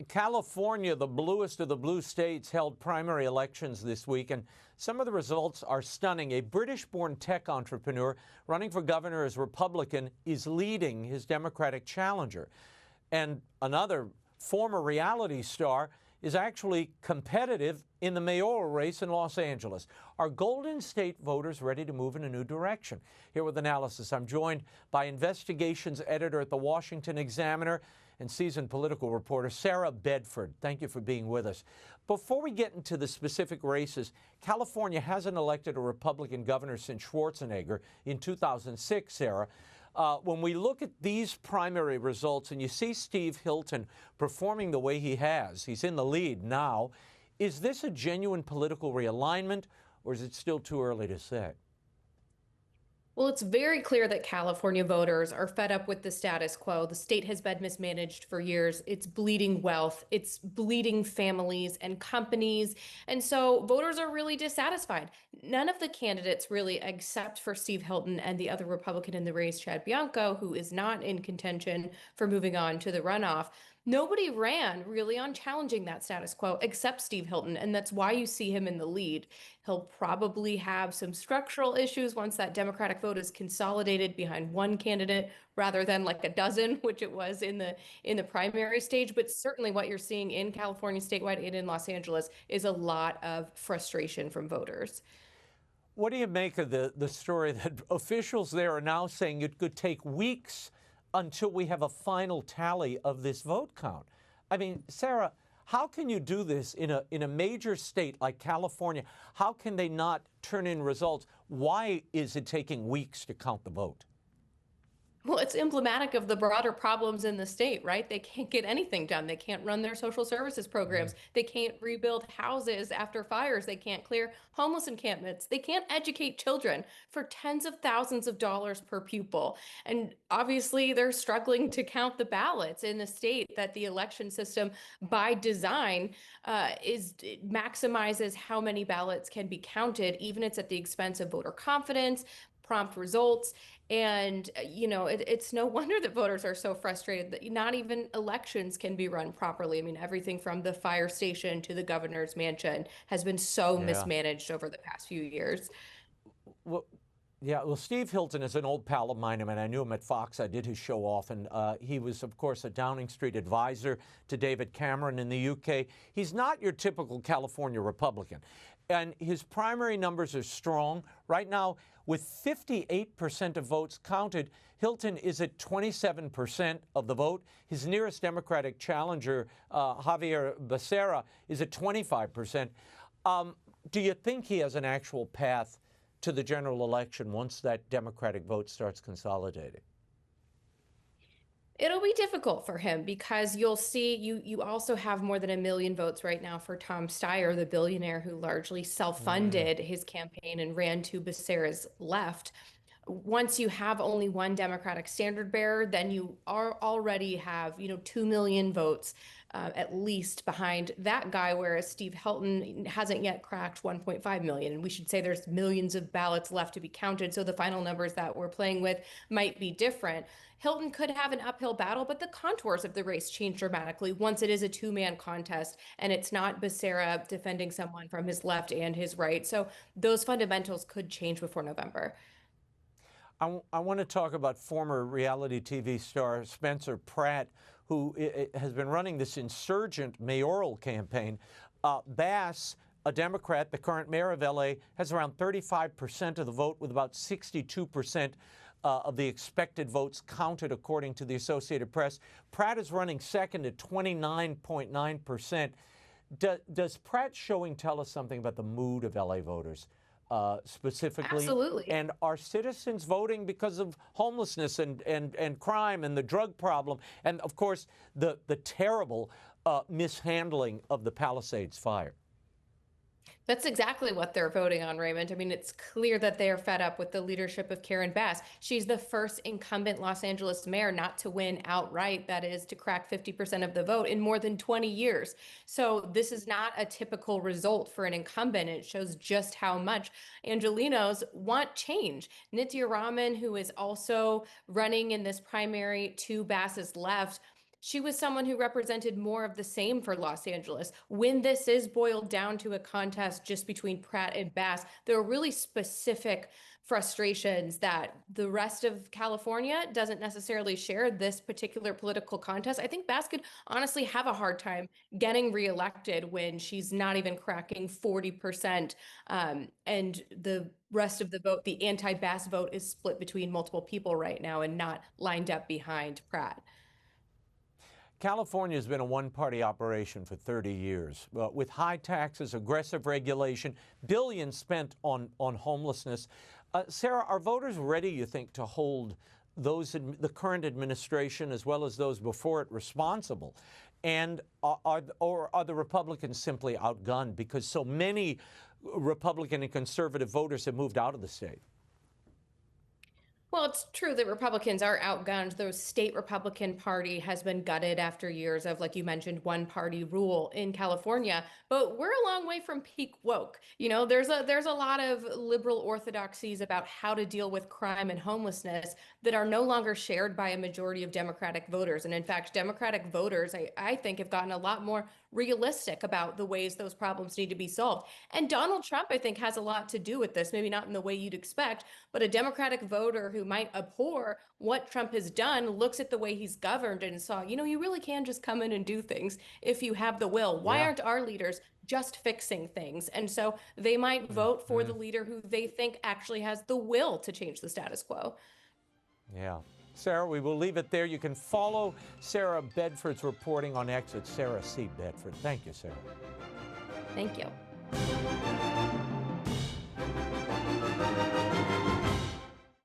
California, the bluest of the blue states, held primary elections this week, and some of the results are stunning. A British-born tech entrepreneur running for governor as Republican is leading his Democratic challenger. And another former reality star is actually competitive in the mayoral race in Los Angeles. Are Golden State voters ready to move in a new direction? Here with analysis, I'm joined by investigations editor at the Washington Examiner and seasoned political reporter Sarah Bedford. Thank you for being with us. Before we get into the specific races, California hasn't elected a Republican governor since Schwarzenegger in 2006, Sarah. When we look at these primary results and you see Steve Hilton performing the way he has, he's in the lead now, is this a genuine political realignment, or is it still too early to say? Well, it's very clear that California voters are fed up with the status quo. The state has been mismanaged for years. It's bleeding wealth, it's bleeding families and companies. And so voters are really dissatisfied. None of the candidates really, except for Steve Hilton and the other Republican in the race, Chad Bianco, who is not in contention for moving on to the runoff. Nobody ran really on challenging that status quo except Steve Hilton, and that's why you see him in the lead. He'll probably have some structural issues once that Democratic vote is consolidated behind one candidate rather than like a dozen, which it was in the primary stage. But certainly what you're seeing in California statewide and in Los Angeles is a lot of frustration from voters. What do you make of the story that officials there are now saying it could take weeks until we have a final tally of this vote count? I mean, Sarah, how can you do this in a major state like California? How can they not turn in results? Why is it taking weeks to count the vote? Well, it's emblematic of the broader problems in the state, right? They can't get anything done. They can't run their social services programs. They can't rebuild houses after fires. They can't clear homeless encampments. They can't educate children for tens of thousands of dollars per pupil. And obviously, they're struggling to count the ballots in a state that the election system, by design, maximizes how many ballots can be counted, even if it's at the expense of voter confidence, prompt results. And, it's no wonder that voters are so frustrated that not even elections can be run properly. I mean, everything from the fire station to the governor's mansion has been so mismanaged over the past few years. Well, yeah, well, Steve Hilton is an old pal of mine. I mean, I knew him at Fox. I did his show often. He was, of course, a Downing Street advisor to David Cameron in the UK. He's not your typical California Republican. And his primary numbers are strong. Right now, with 58% of votes counted, Hilton is at 27% of the vote. His nearest Democratic challenger, Javier Becerra, is at 25%. Do you think he has an actual path to the general election once that Democratic vote starts consolidating? It'll be difficult for him because you'll see you also have more than 1 million votes right now for Tom Steyer, the billionaire who largely self-funded his campaign and ran to Becerra's left. Once you have only one Democratic standard bearer, then you already have, 2 million votes at least behind that guy, whereas Steve Hilton hasn't yet cracked 1.5 million. And we should say there's millions of ballots left to be counted. So the final numbers that we're playing with might be different. Hilton could have an uphill battle, but the contours of the race change dramatically once it is a two-man contest and it's not Becerra defending someone from his left and his right. So those fundamentals could change before November. I want to talk about former reality TV star Spencer Pratt, who has been running this insurgent mayoral campaign. Bass, a Democrat, the current mayor of L.A., has around 35% of the vote, with about 62% of the expected votes counted, according to the Associated Press. Pratt is running second at 29.9%. Does Pratt's showing tell us something about the mood of L.A. voters? Specifically? Absolutely. And are citizens voting because of homelessness and crime and the drug problem and, of course, the terrible mishandling of the Palisades fire? That's exactly what they're voting on, Raymond. I mean, it's clear that they are fed up with the leadership of Karen Bass. She's the first incumbent Los Angeles mayor not to win outright, that is, to crack 50% of the vote in more than 20 years. So this is not a typical result for an incumbent. It shows just how much Angelenos want change. Nitya Raman, who is also running in this primary to Bass's left, She was someone who represented more of the same for Los Angeles. When this is boiled down to a contest just between Pratt and Bass, there are really specific frustrations that the rest of California doesn't necessarily share this particular political contest. I think Bass could honestly have a hard time getting reelected when she's not even cracking 40%. And the rest of the vote, the anti-Bass vote, is split between multiple people right now and not lined up behind Pratt. California has been a one-party operation for 30 years, with high taxes, aggressive regulation, billions spent on homelessness. Sarah, are voters ready, you think, to hold the current administration as well as those before it responsible? And are the Republicans simply outgunned because so many Republican and conservative voters have moved out of the state? Well, it's true that Republicans are outgunned. The state Republican Party has been gutted after years of, like you mentioned, one party rule in California. But we're a long way from peak woke. There's a lot of liberal orthodoxies about how to deal with crime and homelessness that are no longer shared by a majority of Democratic voters. And in fact, Democratic voters, I think, have gotten a lot more realistic about the ways those problems need to be solved. And Donald Trump, I think, has a lot to do with this, maybe not in the way you'd expect, but a Democratic voter who might abhor what Trump has done looks at the way he's governed and saw, you really can just come in and do things if you have the will. Why aren't our leaders just fixing things? And so they might vote for the leader who they think actually has the will to change the status quo. Yeah. Sarah, we will leave it there. You can follow Sarah Bedford's reporting on X at Sarah C. Bedford. Thank you, Sarah. Thank you.